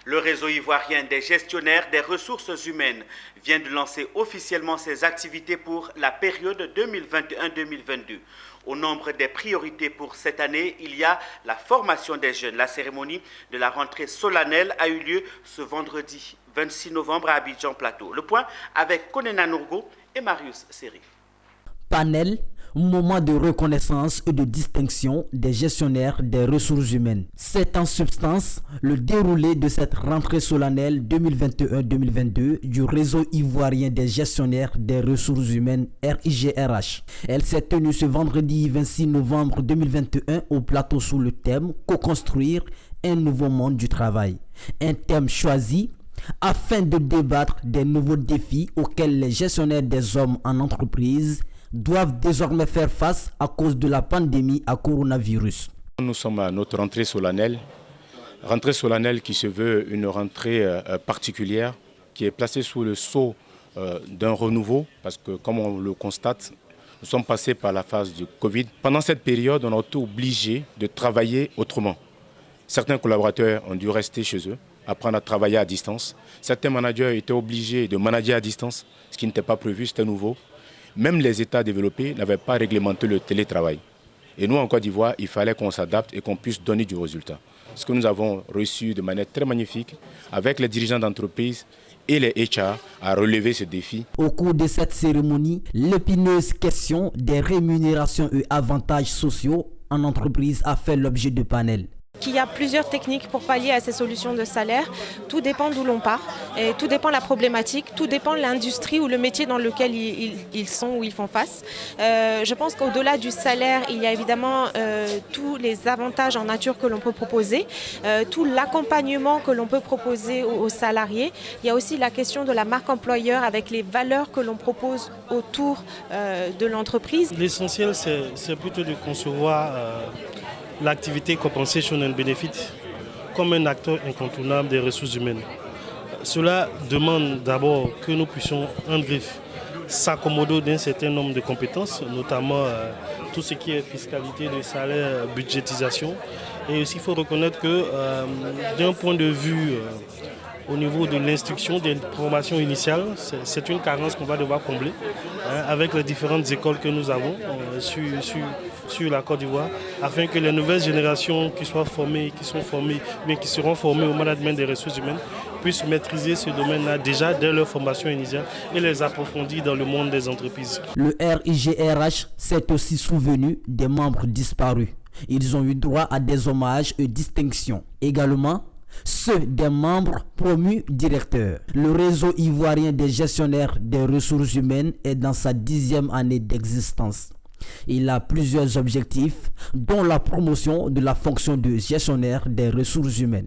Le réseau ivoirien des gestionnaires des ressources humaines vient de lancer officiellement ses activités pour la période 2021-2022. Au nombre des priorités pour cette année, il y a la formation des jeunes. La cérémonie de la rentrée solennelle a eu lieu ce vendredi 26 novembre à Abidjan Plateau. Le point avec Konena Nourgo et Marius Seri. Panel, moment de reconnaissance et de distinction des gestionnaires des ressources humaines. C'est en substance le déroulé de cette rentrée solennelle 2021-2022 du réseau ivoirien des gestionnaires des ressources humaines RIGRH. Elle s'est tenue ce vendredi 26 novembre 2021 au plateau sous le thème « Co-construire un nouveau monde du travail ». Un thème choisi afin de débattre des nouveaux défis auxquels les gestionnaires des hommes en entreprise doivent désormais faire face à cause de la pandémie à coronavirus. Nous sommes à notre rentrée solennelle qui se veut une rentrée particulière, qui est placée sous le sceau d'un renouveau, parce que comme on le constate, nous sommes passés par la phase du Covid. Pendant cette période, on a été obligé de travailler autrement. Certains collaborateurs ont dû rester chez eux, apprendre à travailler à distance. Certains managers étaient obligés de manager à distance, ce qui n'était pas prévu, c'était nouveau. Même les États développés n'avaient pas réglementé le télétravail. Et nous, en Côte d'Ivoire, il fallait qu'on s'adapte et qu'on puisse donner du résultat. Ce que nous avons reçu de manière très magnifique, avec les dirigeants d'entreprise et les HR, à relever ce défi. Au cours de cette cérémonie, l'épineuse question des rémunérations et avantages sociaux en entreprise a fait l'objet de panels. Il y a plusieurs techniques pour pallier à ces solutions de salaire. Tout dépend d'où l'on part, et tout dépend de la problématique, tout dépend de l'industrie ou le métier dans lequel ils sont ou ils font face. Je pense qu'au-delà du salaire, il y a évidemment tous les avantages en nature que l'on peut proposer, tout l'accompagnement que l'on peut proposer aux salariés. Il y a aussi la question de la marque employeur avec les valeurs que l'on propose autour de l'entreprise. L'essentiel, c'est plutôt de concevoir l'activité Compensation and Benefit comme un acteur incontournable des ressources humaines. Cela demande d'abord que nous puissions en griffe s'accommoder d'un certain nombre de compétences, notamment tout ce qui est fiscalité de salaire, budgétisation. Et aussi il faut reconnaître que d'un point de vue au niveau de l'instruction, des formations initiales, c'est une carence qu'on va devoir combler avec les différentes écoles que nous avons sur la Côte d'Ivoire, afin que les nouvelles générations qui seront formées au management des ressources humaines puissent maîtriser ce domaine-là déjà dès leur formation initiale et les approfondir dans le monde des entreprises. Le RIGRH s'est aussi souvenu des membres disparus. Ils ont eu droit à des hommages et distinctions. Également, ceux des membres promus directeurs. Le réseau ivoirien des gestionnaires des ressources humaines est dans sa 10e année d'existence. Il a plusieurs objectifs, dont la promotion de la fonction de gestionnaire des ressources humaines.